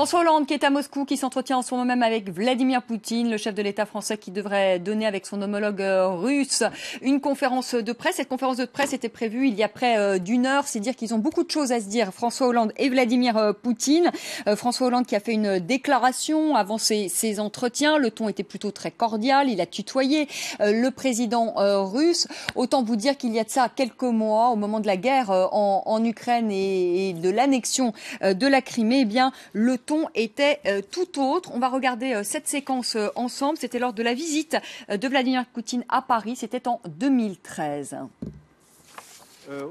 François Hollande qui est à Moscou, qui s'entretient en ce moment même avec Vladimir Poutine, le chef de l'État français qui devrait donner avec son homologue russe une conférence de presse. Cette conférence de presse était prévue il y a près d'une heure. C'est dire qu'ils ont beaucoup de choses à se dire, François Hollande et Vladimir Poutine. François Hollande qui a fait une déclaration avant ces entretiens. Le ton était plutôt très cordial. Il a tutoyé le président russe. Autant vous dire qu'il y a de ça quelques mois, au moment de la guerre en Ukraine et de l'annexion de la Crimée, eh bien, le ton était tout autre. On va regarder cette séquence ensemble. C'était lors de la visite de Vladimir Poutine à Paris. C'était en 2013.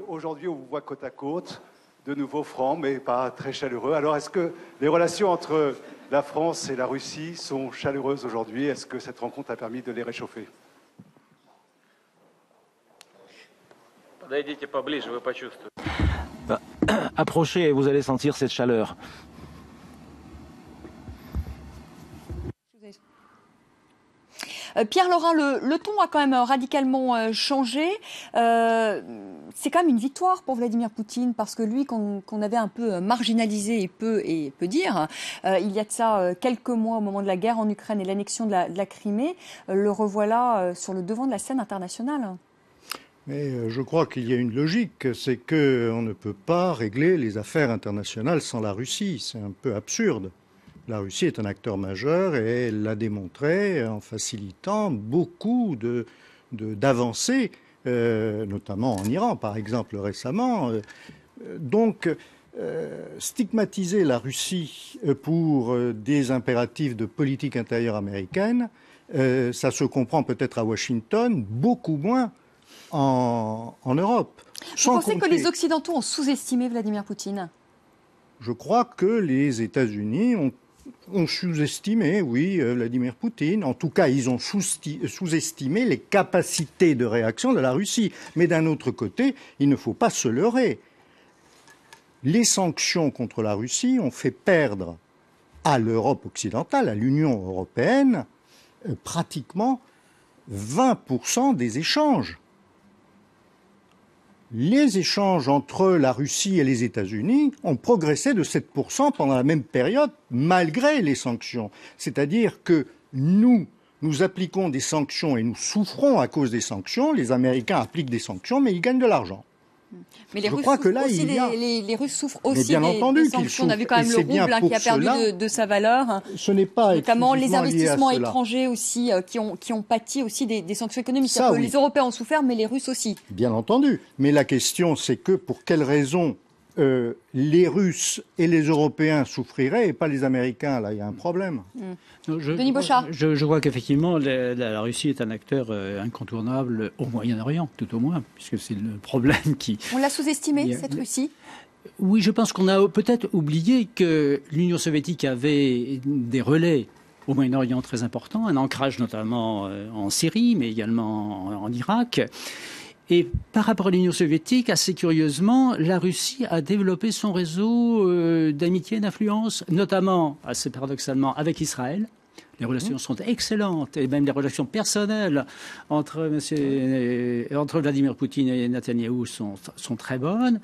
Aujourd'hui, on vous voit côte à côte, de nouveau franc, mais pas très chaleureux. Alors, est-ce que les relations entre la France et la Russie sont chaleureuses aujourd'hui? Est-ce que cette rencontre a permis de les réchauffer? Approchez et vous allez sentir cette chaleur. Pierre Laurin, le ton a quand même radicalement changé. C'est quand même une victoire pour Vladimir Poutine parce que lui, qu'on avait un peu marginalisé et peut dire, il y a de ça quelques mois au moment de la guerre en Ukraine et l'annexion de la Crimée, le revoilà sur le devant de la scène internationale. Mais je crois qu'il y a une logique, c'est qu'on ne peut pas régler les affaires internationales sans la Russie. C'est un peu absurde. La Russie est un acteur majeur et elle l'a démontré en facilitant beaucoup d'avancées, notamment en Iran, par exemple, récemment. Donc, stigmatiser la Russie pour des impératifs de politique intérieure américaine, ça se comprend peut-être à Washington, beaucoup moins en Europe. Vous pensez que les Occidentaux ont sous-estimé Vladimir Poutine? Je crois que les États-Unis ont sous-estimé, oui, Vladimir Poutine. En tout cas, ils ont sous-estimé les capacités de réaction de la Russie. Mais d'un autre côté, il ne faut pas se leurrer. Les sanctions contre la Russie ont fait perdre à l'Europe occidentale, à l'Union européenne, pratiquement 20% des échanges. Les échanges entre la Russie et les États-Unis ont progressé de 7% pendant la même période, malgré les sanctions. C'est-à-dire que nous appliquons des sanctions et nous souffrons à cause des sanctions. Les Américains appliquent des sanctions, mais ils gagnent de l'argent. Mais les Russes souffrent aussi bien entendu des sanctions. On a vu quand même le rouble qui a perdu de sa valeur. Ce n'est pas notamment les investissements étrangers aussi qui ont pâti aussi des sanctions économiques. Ça, oui. Les Européens ont souffert, mais les Russes aussi. Bien entendu. Mais la question, c'est que pour quelles raisons les Russes et les Européens souffriraient et pas les Américains? Là, il y a un problème. Denis Bochart. Je crois qu'effectivement, la Russie est un acteur incontournable au Moyen-Orient, tout au moins, puisque c'est le problème qui... On l'a sous-estimé, cette Russie? Oui, je pense qu'on a peut-être oublié que l'Union soviétique avait des relais au Moyen-Orient très importants, un ancrage notamment en Syrie, mais également en Irak. Et par rapport à l'Union soviétique, assez curieusement, la Russie a développé son réseau d'amitié et d'influence, notamment, assez paradoxalement, avec Israël. Les relations sont excellentes, et même les relations personnelles entre Vladimir Poutine et Netanyahou sont très bonnes.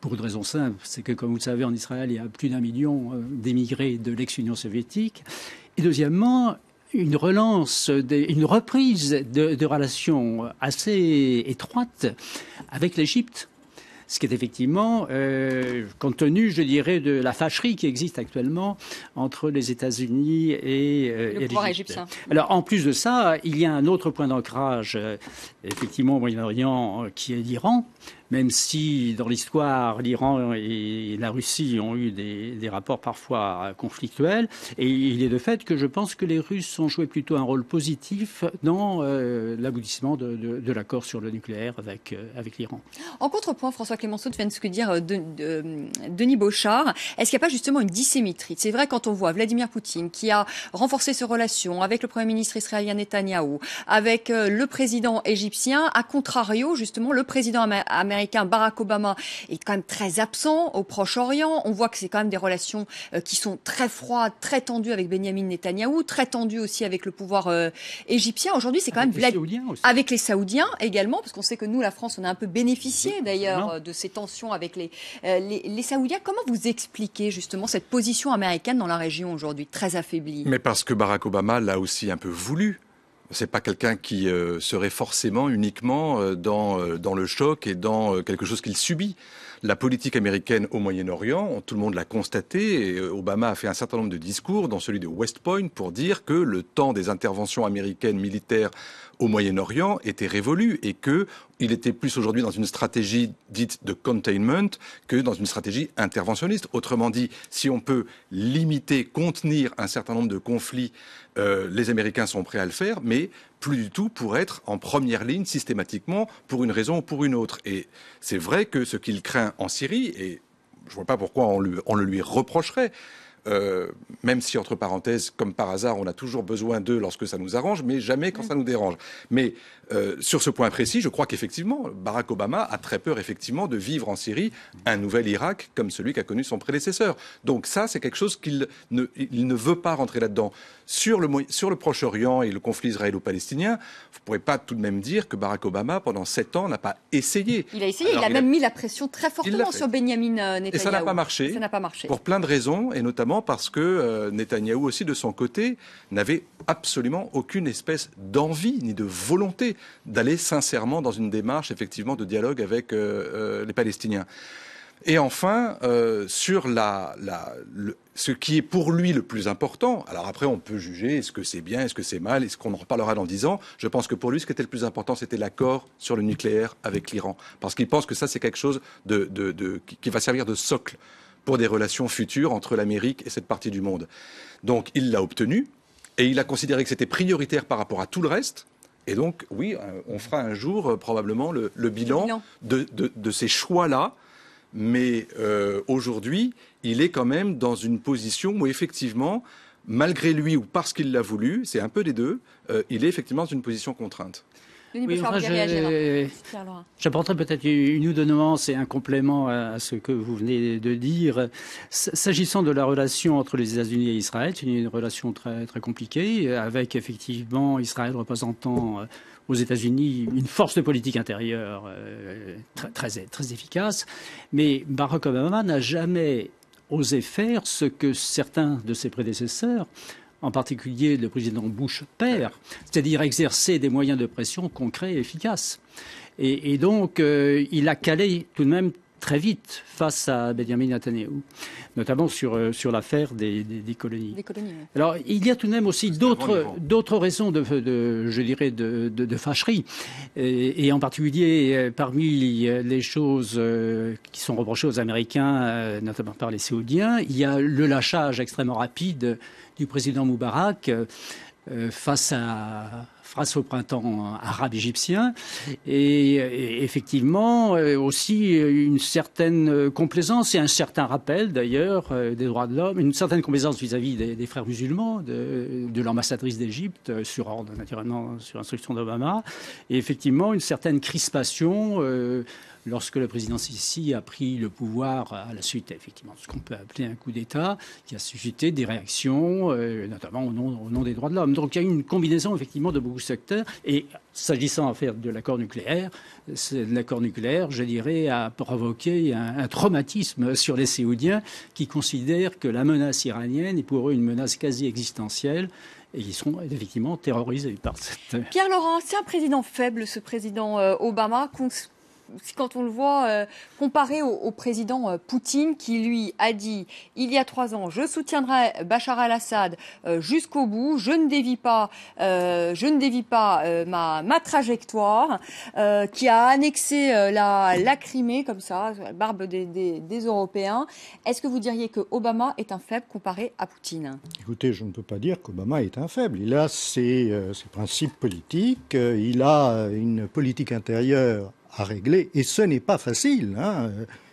Pour une raison simple, c'est que, comme vous le savez, en Israël, il y a plus d'1 million d'émigrés de l'ex-Union soviétique. Et deuxièmement, une reprise de relations assez étroites avec l'Égypte. Ce qui est effectivement, compte tenu, je dirais, de la fâcherie qui existe actuellement entre les États-Unis et le pouvoir égyptien. Alors, en plus de ça, il y a un autre point d'ancrage, effectivement, au Moyen-Orient, qui est l'Iran. Même si, dans l'histoire, l'Iran et la Russie ont eu des rapports parfois conflictuels. Et il est de fait que je pense que les Russes ont joué plutôt un rôle positif dans l'aboutissement de l'accord sur le nucléaire avec l'Iran. En contrepoint, François Clémenceau, tu viens de ce que dire Denis Bochart, est-ce qu'il n'y a pas justement une dissymétrie? C'est vrai quand on voit Vladimir Poutine qui a renforcé ses relations avec le Premier ministre israélien Netanyahou, avec le président égyptien, à contrario, justement, le président américain Barack Obama est quand même très absent au Proche-Orient. On voit que c'est quand même des relations qui sont très froides, très tendues avec Benyamin Netanyahou, très tendues aussi avec le pouvoir égyptien. Aujourd'hui, c'est quand même avec les Saoudiens également, parce qu'on sait que nous, la France, on a un peu bénéficié d'ailleurs de ces tensions avec les Saoudiens. Comment vous expliquez justement cette position américaine dans la région aujourd'hui, très affaiblie? Mais parce que Barack Obama l'a aussi un peu voulu. C'est pas quelqu'un qui serait forcément uniquement dans le choc et dans quelque chose qu'il subit. La politique américaine au Moyen-Orient, tout le monde l'a constaté, et Obama a fait un certain nombre de discours, dont celui de West Point, pour dire que le temps des interventions américaines militaires au Moyen-Orient était révolu et qu'il était plus aujourd'hui dans une stratégie dite de containment que dans une stratégie interventionniste. Autrement dit, si on peut limiter, contenir un certain nombre de conflits, les Américains sont prêts à le faire, mais plus du tout pour être en première ligne systématiquement pour une raison ou pour une autre. Et c'est vrai que ce qu'il craint en Syrie, et je ne vois pas pourquoi on le lui reprocherait, même si, entre parenthèses, comme par hasard, on a toujours besoin d'eux lorsque ça nous arrange, mais jamais quand ça nous dérange. Mais sur ce point précis, je crois qu'effectivement, Barack Obama a très peur, effectivement, de vivre en Syrie un nouvel Irak comme celui qu'a connu son prédécesseur. Donc ça, c'est quelque chose qu'il ne veut pas rentrer là-dedans. Sur le Proche-Orient et le conflit israélo-palestinien, vous ne pourrez pas tout de même dire que Barack Obama, pendant 7 ans, n'a pas essayé. Il a essayé, il a même mis la pression très fortement sur Benyamin Netanyahou. Et ça n'a pas marché. Ça n'a pas marché. Pour plein de raisons, et notamment parce que Netanyahou aussi, de son côté, n'avait absolument aucune espèce d'envie ni de volonté d'aller sincèrement dans une démarche, effectivement, de dialogue avec les Palestiniens. Et enfin, sur ce qui est pour lui le plus important, alors après on peut juger est-ce que c'est bien, est-ce que c'est mal, est-ce qu'on en reparlera dans 10 ans. Je pense que pour lui, ce qui était le plus important, c'était l'accord sur le nucléaire avec l'Iran. Parce qu'il pense que ça, c'est quelque chose qui va servir de socle pour des relations futures entre l'Amérique et cette partie du monde. Donc il l'a obtenu, et il a considéré que c'était prioritaire par rapport à tout le reste. Et donc, oui, on fera un jour probablement le bilan de ces choix-là. Mais aujourd'hui, il est quand même dans une position où effectivement, malgré lui ou parce qu'il l'a voulu, c'est un peu des deux, il est effectivement dans une position contrainte. Oui, enfin, j'apporterai peut-être une ou deux nuances et un complément à ce que vous venez de dire. S'agissant de la relation entre les États-Unis et Israël, c'est une relation très, très compliquée, avec effectivement Israël représentant aux États-Unis une force de politique intérieure très, très efficace. Mais Barack Obama n'a jamais osé faire ce que certains de ses prédécesseurs, en particulier le président Bush père, c'est-à-dire exercer des moyens de pression concrets et efficaces. Et donc, il a calé tout de même très vite face à Benyamin Netanyahou, notamment sur l'affaire des colonies. Des colonies, oui. Alors, il y a tout de même aussi d'autres raisons je dirais, de fâcherie, et en particulier parmi les choses qui sont reprochées aux Américains, notamment par les Saoudiens, il y a le lâchage extrêmement rapide du président Moubarak face au printemps arabe égyptien, et effectivement aussi une certaine complaisance et un certain rappel d'ailleurs des droits de l'homme, une certaine complaisance vis-à-vis des frères musulmans, de l'ambassadrice d'Égypte, sur ordre naturellement, sur instruction d'Obama, et effectivement une certaine crispation lorsque le président Sisi a pris le pouvoir à la suite, effectivement, de ce qu'on peut appeler un coup d'État, qui a suscité des réactions, notamment au nom des droits de l'homme. Donc il y a une combinaison, effectivement, de beaucoup de secteurs. Et s'agissant de l'accord nucléaire, je dirais, a provoqué un traumatisme sur les Saoudiens qui considèrent que la menace iranienne est pour eux une menace quasi existentielle. Et ils sont effectivement terrorisés par cette... Pierre Laurent, c'est un président faible, ce président Obama, quand on le voit comparé au président Poutine, qui lui a dit il y a 3 ans, je soutiendrai Bachar al-Assad jusqu'au bout, je ne dévie pas ma trajectoire, qui a annexé la Crimée comme ça, la barbe des Européens. Est-ce que vous diriez que Obama est un faible comparé à Poutine? Écoutez, je ne peux pas dire qu'Obama est un faible. Il a ses principes politiques, il a une politique intérieure à régler, et ce n'est pas facile.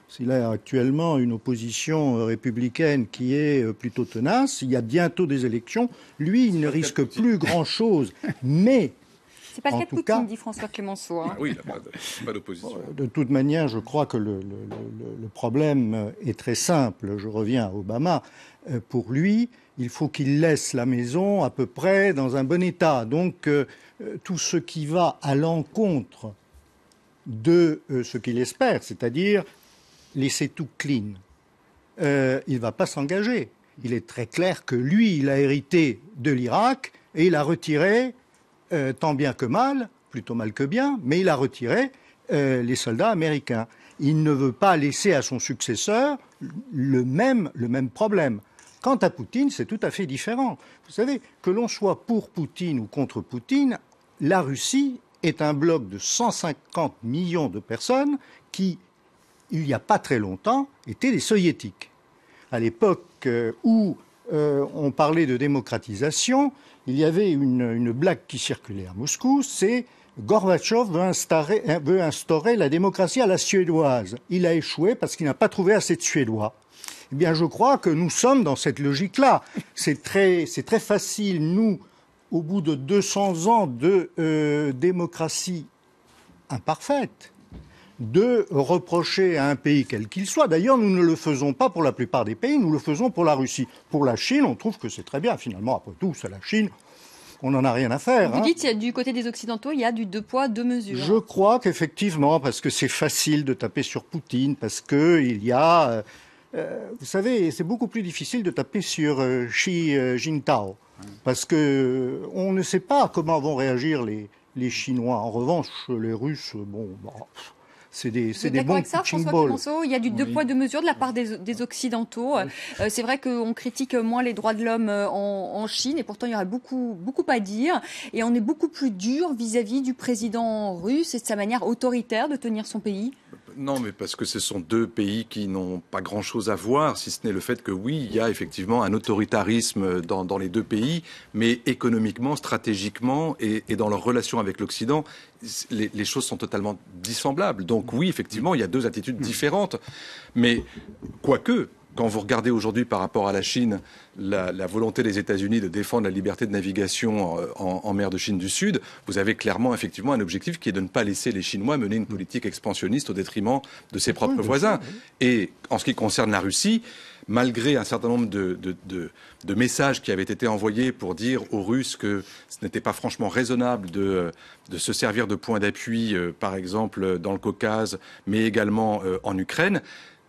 S'il a actuellement une opposition républicaine qui est plutôt tenace, il y a bientôt des élections, lui, il ne risque plus grand-chose, mais... C'est pas le cas de Poutine, dit François Clémenceau. Oui, il n'a pas d'opposition. De toute manière, je crois que le problème est très simple. Je reviens à Obama. Pour lui, il faut qu'il laisse la maison à peu près dans un bon état. Donc, tout ce qui va à l'encontre de ce qu'il espère, c'est-à-dire laisser tout clean. Il ne va pas s'engager. Il est très clair que lui, il a hérité de l'Irak et il a retiré, tant bien que mal, plutôt mal que bien, mais il a retiré les soldats américains. Il ne veut pas laisser à son successeur le même problème. Quant à Poutine, c'est tout à fait différent. Vous savez, que l'on soit pour Poutine ou contre Poutine, la Russie est un bloc de 150 millions de personnes qui, il n'y a pas très longtemps, étaient des soviétiques. À l'époque où on parlait de démocratisation, il y avait une blague qui circulait à Moscou, c'est Gorbatchev veut instaurer la démocratie à la suédoise. Il a échoué parce qu'il n'a pas trouvé assez de Suédois. Eh bien, je crois que nous sommes dans cette logique-là. C'est très facile, nous, au bout de 200 ans de démocratie imparfaite, de reprocher à un pays quel qu'il soit. D'ailleurs, nous ne le faisons pas pour la plupart des pays, nous le faisons pour la Russie. Pour la Chine, on trouve que c'est très bien. Finalement, après tout, c'est la Chine. On n'en a rien à faire. Vous dites, du côté des Occidentaux, il y a du 2 poids, 2 mesures. Je crois qu'effectivement, parce que c'est facile de taper sur Poutine, parce qu'il y a... vous savez, c'est beaucoup plus difficile de taper sur Xi Jinping, parce qu'on ne sait pas comment vont réagir les Chinois. En revanche, les Russes, c'est des bons avec ça, punching François balls. Clemenceau, il y a du 2 poids, 2 mesures de la part des Occidentaux. C'est vrai qu'on critique moins les droits de l'homme en Chine, et pourtant il y aurait beaucoup à dire. Et on est beaucoup plus dur vis-à-vis du président russe et de sa manière autoritaire de tenir son pays. Non, mais parce que ce sont deux pays qui n'ont pas grand-chose à voir, si ce n'est le fait que oui, il y a effectivement un autoritarisme dans les deux pays, mais économiquement, stratégiquement et dans leur relation avec l'Occident, les choses sont totalement dissemblables. Donc oui, effectivement, il y a deux attitudes différentes. Mais quoique, quand vous regardez aujourd'hui par rapport à la Chine, la volonté des États-Unis de défendre la liberté de navigation en mer de Chine du Sud, vous avez clairement effectivement un objectif qui est de ne pas laisser les Chinois mener une politique expansionniste au détriment de ses propres voisins. Et en ce qui concerne la Russie, malgré un certain nombre de messages qui avaient été envoyés pour dire aux Russes que ce n'était pas franchement raisonnable de se servir de point d'appui, par exemple dans le Caucase, mais également en Ukraine,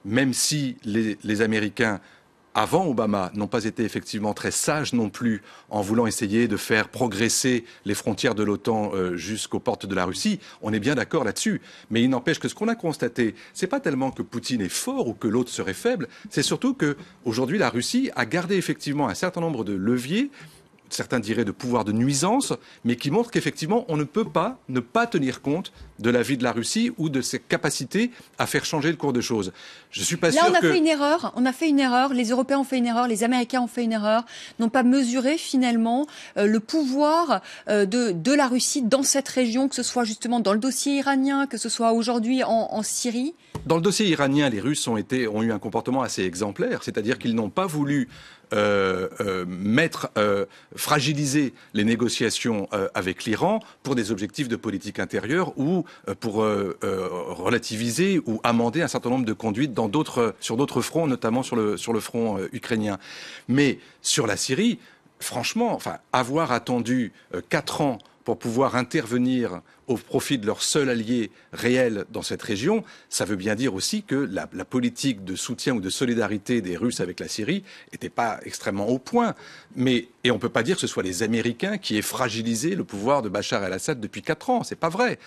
même si les Américains, avant Obama, n'ont pas été effectivement très sages non plus en voulant essayer de faire progresser les frontières de l'OTAN jusqu'aux portes de la Russie, on est bien d'accord là-dessus. Mais il n'empêche que ce qu'on a constaté, c'est pas tellement que Poutine est fort ou que l'autre serait faible, c'est surtout que aujourd'hui la Russie a gardé effectivement un certain nombre de leviers, certains diraient de pouvoir de nuisance, mais qui montrent qu'effectivement, on ne peut pas ne pas tenir compte de la vie de la Russie ou de ses capacités à faire changer le cours de choses. Je suis pas sûr que... Là, on a fait une erreur, les Européens ont fait une erreur, les Américains ont fait une erreur, n'ont pas mesuré finalement le pouvoir de la Russie dans cette région, que ce soit justement dans le dossier iranien, que ce soit aujourd'hui en Syrie. Dans le dossier iranien, les Russes ont eu un comportement assez exemplaire, c'est-à-dire qu'ils n'ont pas voulu fragiliser les négociations avec l'Iran pour des objectifs de politique intérieure ou pour relativiser ou amender un certain nombre de conduites sur d'autres fronts, notamment sur le front ukrainien. Mais sur la Syrie, franchement, avoir attendu 4 ans pour pouvoir intervenir au profit de leur seul allié réel dans cette région, ça veut bien dire aussi que la politique de soutien ou de solidarité des Russes avec la Syrie n'était pas extrêmement au point. Et on ne peut pas dire que ce soit les Américains qui aient fragilisé le pouvoir de Bachar el-Assad depuis 4 ans. C'est pas vrai.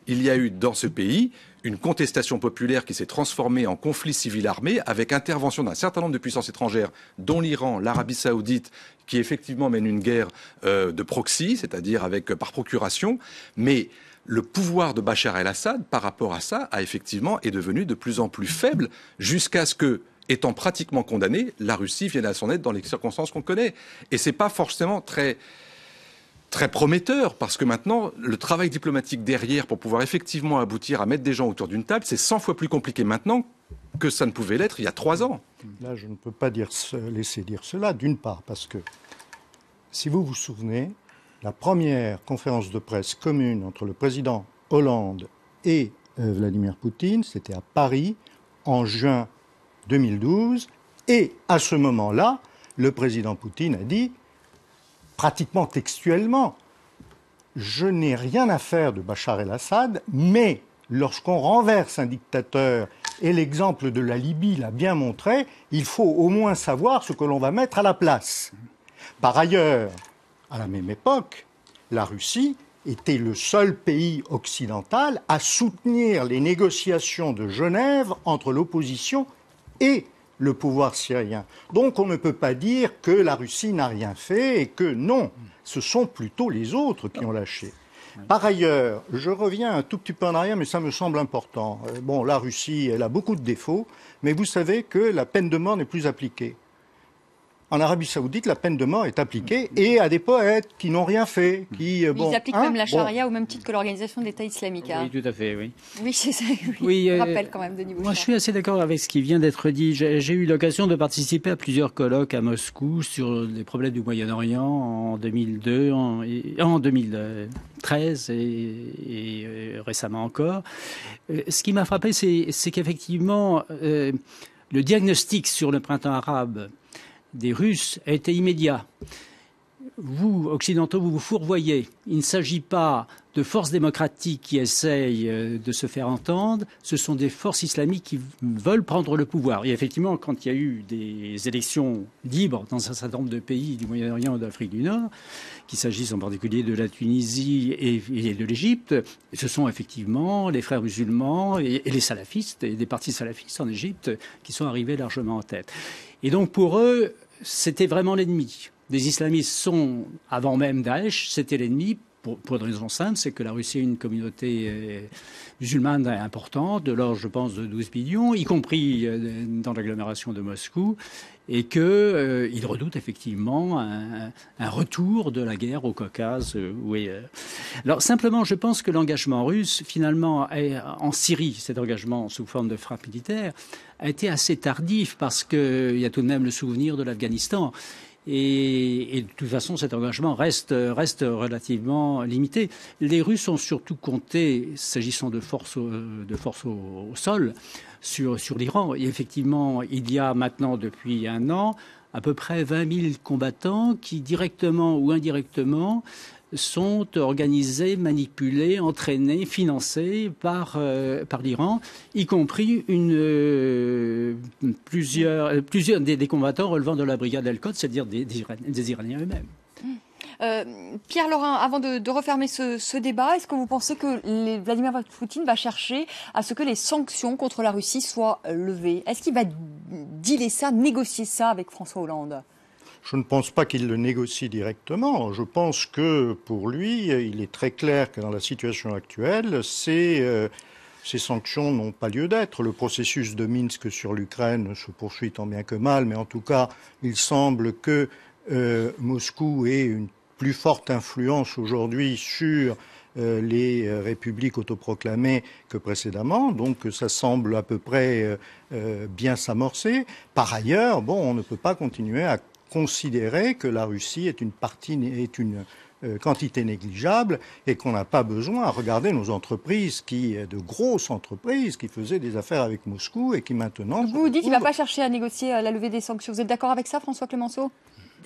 Il y a eu dans ce pays une contestation populaire qui s'est transformée en conflit civil armé avec intervention d'un certain nombre de puissances étrangères, dont l'Iran, l'Arabie Saoudite, qui effectivement mène une guerre de proxy, c'est-à-dire par procuration. Mais le pouvoir de Bachar el-Assad, par rapport à ça, est devenu de plus en plus faible, jusqu'à ce que, étant pratiquement condamné, la Russie vienne à son aide dans les circonstances qu'on connaît. Et c'est pas forcément très prometteur, parce que maintenant, le travail diplomatique derrière pour pouvoir effectivement aboutir à mettre des gens autour d'une table, c'est 100 fois plus compliqué maintenant que ça ne pouvait l'être il y a 3 ans. Là, je ne peux pas laisser dire cela, d'une part, parce que, si vous vous souvenez, la première conférence de presse commune entre le président Hollande et Vladimir Poutine, c'était à Paris, en juin 2012, et à ce moment-là, le président Poutine a dit, pratiquement textuellement, je n'ai rien à faire de Bachar el-Assad, mais lorsqu'on renverse un dictateur, et l'exemple de la Libye l'a bien montré, il faut au moins savoir ce que l'on va mettre à la place. Par ailleurs, à la même époque, la Russie était le seul pays occidental à soutenir les négociations de Genève entre l'opposition et le pouvoir syrien. Donc on ne peut pas dire que la Russie n'a rien fait et que non, ce sont plutôt les autres qui ont lâché. Par ailleurs, je reviens un tout petit peu en arrière, mais ça me semble important. Bon, la Russie, elle a beaucoup de défauts, mais vous savez que la peine de mort n'est plus appliquée. En Arabie Saoudite, la peine de mort est appliquée et à des poètes qui n'ont rien fait. Ils appliquent même la charia au même titre que l'Organisation de l'État islamique. Oui, tout à fait, oui. Oui, c'est ça. Oui, je rappelle quand même, Denis Bouchard. Moi, je suis assez d'accord avec ce qui vient d'être dit. J'ai eu l'occasion de participer à plusieurs colloques à Moscou sur les problèmes du Moyen-Orient en 2002, en 2013 et récemment encore. Ce qui m'a frappé, c'est qu'effectivement, le diagnostic sur le printemps arabe des Russes a été immédiat. Vous, occidentaux, vous vous fourvoyez. Il ne s'agit pas de forces démocratiques qui essayent de se faire entendre, ce sont des forces islamiques qui veulent prendre le pouvoir. Et effectivement, quand il y a eu des élections libres dans un certain nombre de pays du Moyen-Orient et d'Afrique du Nord, qu'il s'agisse en particulier de la Tunisie et de l'Égypte, ce sont effectivement les frères musulmans et les salafistes, et des partis salafistes en Égypte qui sont arrivés largement en tête. Et donc pour eux, c'était vraiment l'ennemi. Les islamistes sont, avant même Daesh, c'était l'ennemi pour une raison simple, c'est que la Russie a une communauté musulmane importante, de l'ordre, je pense, de 12 millions, y compris dans l'agglomération de Moscou, et qu'ils redoutent effectivement un retour de la guerre au Caucase ou ailleurs. Alors simplement, je pense que l'engagement russe, finalement, en Syrie, cet engagement sous forme de frappe militaire, a été assez tardif parce qu'il y a tout de même le souvenir de l'Afghanistan. Et de toute façon, cet engagement reste relativement limité. Les Russes ont surtout compté, s'agissant de force au sol, sur l'Iran. Et effectivement, il y a maintenant, depuis un an, à peu près 20 000 combattants qui, directement ou indirectement, sont organisés, manipulés, entraînés, financés par l'Iran, y compris plusieurs des combattants relevant de la brigade Al-Quds, c'est-à-dire des Iraniens eux-mêmes. Pierre Laurin, avant de refermer ce débat, est-ce que vous pensez que Vladimir Poutine va chercher à ce que les sanctions contre la Russie soient levées? Est-ce qu'il va dealer ça, négocier ça avec François Hollande? Je ne pense pas qu'il le négocie directement. Je pense que pour lui, il est très clair que dans la situation actuelle, ces sanctions n'ont pas lieu d'être. Le processus de Minsk sur l'Ukraine se poursuit tant bien que mal, mais en tout cas, il semble que Moscou ait une plus forte influence aujourd'hui sur les républiques autoproclamées que précédemment, donc ça semble à peu près bien s'amorcer. Par ailleurs, on ne peut pas continuer à considérer que la Russie est une quantité négligeable et qu'on n'a pas besoin à regarder nos entreprises, de grosses entreprises qui faisaient des affaires avec Moscou et qui maintenant... Vous dites qu'il ne va pas chercher à négocier la levée des sanctions. Vous êtes d'accord avec ça, François Clémenceau ?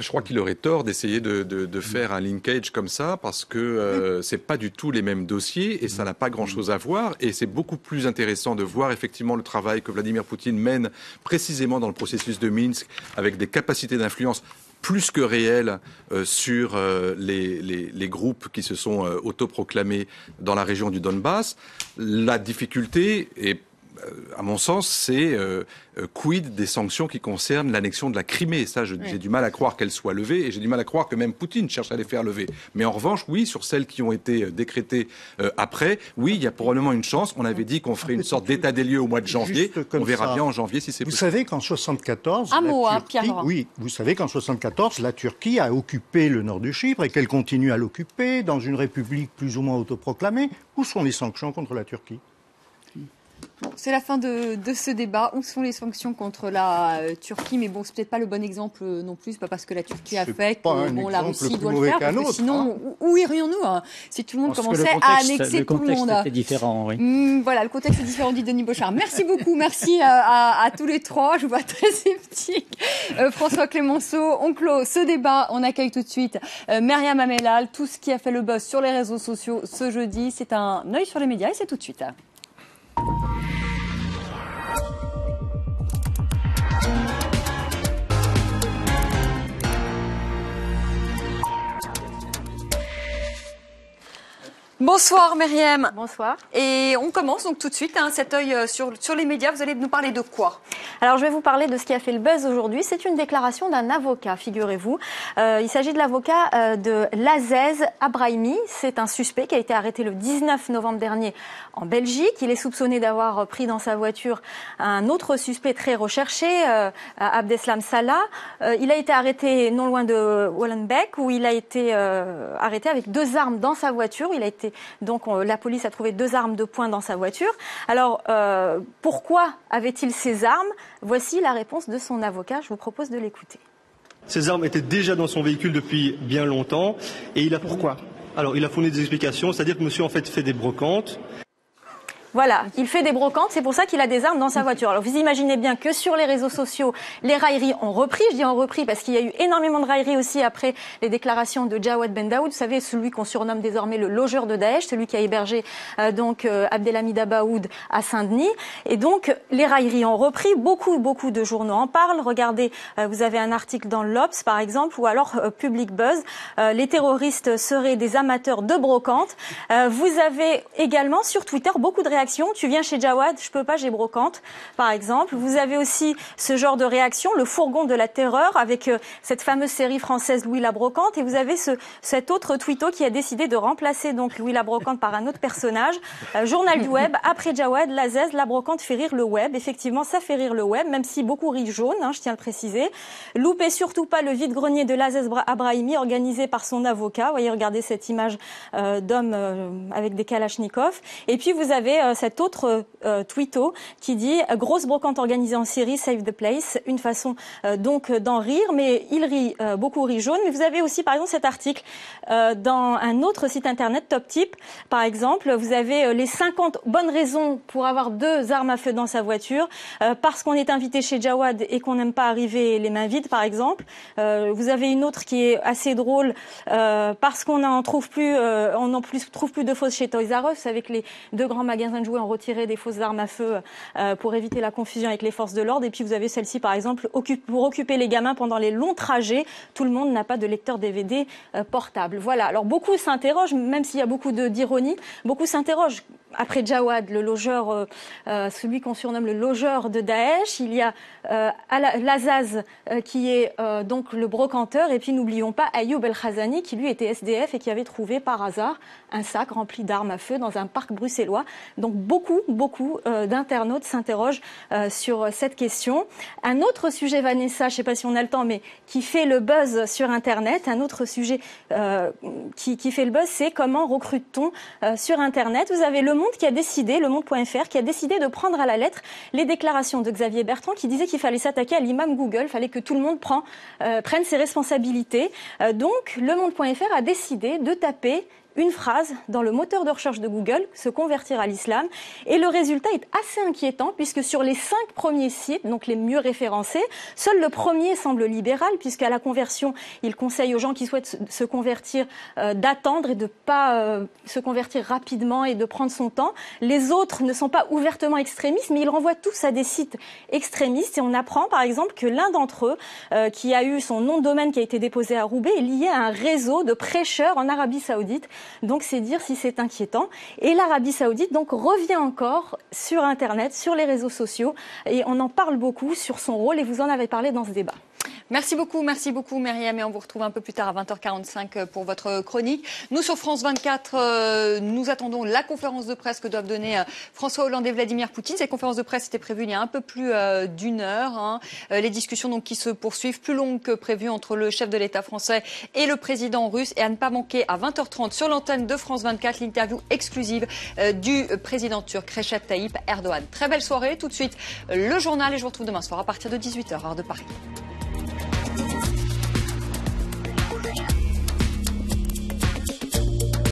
Je crois qu'il aurait tort d'essayer de faire un linkage comme ça parce que c'est pas du tout les mêmes dossiers et ça n'a pas grand-chose à voir. Et c'est beaucoup plus intéressant de voir effectivement le travail que Vladimir Poutine mène précisément dans le processus de Minsk avec des capacités d'influence plus que réelles sur les groupes qui se sont autoproclamés dans la région du Donbass. La difficulté est, à mon sens, c'est quid des sanctions qui concernent l'annexion de la Crimée. Ça, j'ai du mal à croire qu'elles soient levées et j'ai du mal à croire que même Poutine cherche à les faire lever. Mais en revanche, oui, sur celles qui ont été décrétées après, oui, il y a probablement une chance. On avait dit qu'on ferait une sorte d'état des lieux au mois de janvier. On verra bien en janvier si c'est possible. Vous savez qu'en 1974, vous savez qu'en 1974, la Turquie a occupé le nord du Chypre et qu'elle continue à l'occuper dans une république plus ou moins autoproclamée. Où sont les sanctions contre la Turquie ? C'est la fin de ce débat. Où sont les sanctions contre la Turquie? Mais bon, c'est peut-être pas le bon exemple non plus. Pas parce que la Turquie a fait que la Russie doit le faire. Parce que sinon, où irions-nous si tout le monde commençait à annexer tout le monde? Le contexte est différent, oui. Voilà, le contexte est différent, dit Denis Bochard. Merci beaucoup. Merci à tous les trois. Je vous vois très sceptique. François Clémenceau, on clôt ce débat. On accueille tout de suite Myriam Amellal. Tout ce qui a fait le buzz sur les réseaux sociaux ce jeudi, c'est un œil sur les médias et c'est tout de suite. Bonsoir Myriam. Bonsoir. Et on commence donc tout de suite, cet œil sur les médias. Vous allez nous parler de quoi? Alors je vais vous parler de ce qui a fait le buzz aujourd'hui. C'est une déclaration d'un avocat, figurez-vous. Il s'agit de l'avocat de Lazez Abrahimi. C'est un suspect qui a été arrêté le 19 novembre dernier en Belgique. Il est soupçonné d'avoir pris dans sa voiture un autre suspect très recherché, Abdeslam Salah. Il a été arrêté non loin de Wallenbeck où il a été arrêté avec 2 armes dans sa voiture. La police a trouvé 2 armes de poing dans sa voiture. Alors, pourquoi avait-il ces armes? Voici la réponse de son avocat. Je vous propose de l'écouter. Ces armes étaient déjà dans son véhicule depuis bien longtemps. Et il a pourquoi? Alors, il a fourni des explications, c'est-à-dire que monsieur en fait des brocantes. Voilà, il fait des brocantes, c'est pour ça qu'il a des armes dans sa voiture. Alors vous imaginez bien que sur les réseaux sociaux, les railleries ont repris. Je dis ont repris parce qu'il y a eu énormément de railleries aussi après les déclarations de Jawad Ben Daoud. Vous savez, celui qu'on surnomme désormais le logeur de Daesh, celui qui a hébergé Abdelhamid Abaoud à Saint-Denis. Et donc les railleries ont repris. Beaucoup de journaux en parlent. Regardez, vous avez un article dans l'Obs par exemple, ou alors Public Buzz. Les terroristes seraient des amateurs de brocantes. Vous avez également sur Twitter beaucoup de réactions. Tu viens chez Jawad, je peux pas, j'ai brocante, par exemple. Vous avez aussi ce genre de réaction, le fourgon de la terreur, avec cette fameuse série française Louis la Brocante. Et vous avez cet autre twitto qui a décidé de remplacer donc Louis la Brocante par un autre personnage. Journal du web, après Jawad, Lazez, la Brocante fait rire le web. Effectivement, ça fait rire le web, même si beaucoup rient jaune, je tiens à le préciser. Loupez surtout pas le vide-grenier de Lazez Abrahimi, organisé par son avocat. Vous voyez, regardez cette image d'homme avec des kalachnikovs. Et puis vous avez cet autre twitto qui dit « Grosse brocante organisée en Syrie, save the place ». Une façon donc d'en rire, mais il rit, beaucoup rit jaune. Mais vous avez aussi par exemple cet article dans un autre site internet, Top Tip. Par exemple, vous avez les 50 bonnes raisons pour avoir 2 armes à feu dans sa voiture. Parce qu'on est invité chez Jawad et qu'on n'aime pas arriver les mains vides, par exemple. Vous avez une autre qui est assez drôle parce qu'on n'en trouve plus, trouve plus de fausses chez Toys R Us. Vous savez que les 2 grands magasins de jouets ont retiré des fausses armes à feu pour éviter la confusion avec les forces de l'ordre. Et puis vous avez celle-ci par exemple, pour occuper les gamins pendant les longs trajets. Tout le monde n'a pas de lecteur DVD portable. Voilà, alors beaucoup s'interrogent, même s'il y a beaucoup d'ironie, beaucoup s'interrogent. Après Jawad, le logeur, celui qu'on surnomme le logeur de Daesh, il y a Lazaz qui est donc le brocanteur, et puis n'oublions pas Ayoub El-Khazani qui lui était SDF et qui avait trouvé par hasard un sac rempli d'armes à feu dans un parc bruxellois. Donc beaucoup d'internautes s'interrogent sur cette question. Un autre sujet, Vanessa, je ne sais pas si on a le temps, mais qui fait le buzz sur Internet, un autre sujet qui fait le buzz, c'est comment recrute-t-on sur Internet. Vous avez Le Monde qui a décidé, Le Monde.fr, qui a décidé de prendre à la lettre les déclarations de Xavier Bertrand qui disait qu'il fallait s'attaquer à l'imam Google, il fallait que tout le monde prenne ses responsabilités. Donc Le Monde.fr a décidé de taper une phrase dans le moteur de recherche de Google, se convertir à l'islam. Et le résultat est assez inquiétant puisque sur les 5 premiers sites, donc les mieux référencés, seul le premier semble libéral puisqu'à la conversion, il conseille aux gens qui souhaitent se convertir d'attendre et de pas se convertir rapidement et de prendre son temps. Les autres ne sont pas ouvertement extrémistes, mais ils renvoient tous à des sites extrémistes. Et on apprend par exemple que l'un d'entre eux, qui a eu son nom de domaine qui a été déposé à Roubaix, est lié à un réseau de prêcheurs en Arabie Saoudite. Donc c'est dire si c'est inquiétant. Et l'Arabie Saoudite donc revient encore sur Internet, sur les réseaux sociaux, et on en parle beaucoup sur son rôle, et vous en avez parlé dans ce débat. Merci beaucoup Myriam, et on vous retrouve un peu plus tard à 20h45 pour votre chronique. Nous sur France 24, nous attendons la conférence de presse que doivent donner François Hollande et Vladimir Poutine. Cette conférence de presse était prévue il y a un peu plus d'une heure. Les discussions donc qui se poursuivent, plus longues que prévues entre le chef de l'État français et le président russe. Et à ne pas manquer à 20h30 sur l'antenne de France 24, l'interview exclusive du président turc Recep Tayyip Erdogan. Très belle soirée. Tout de suite, le journal, et je vous retrouve demain soir à partir de 18h, heure de Paris.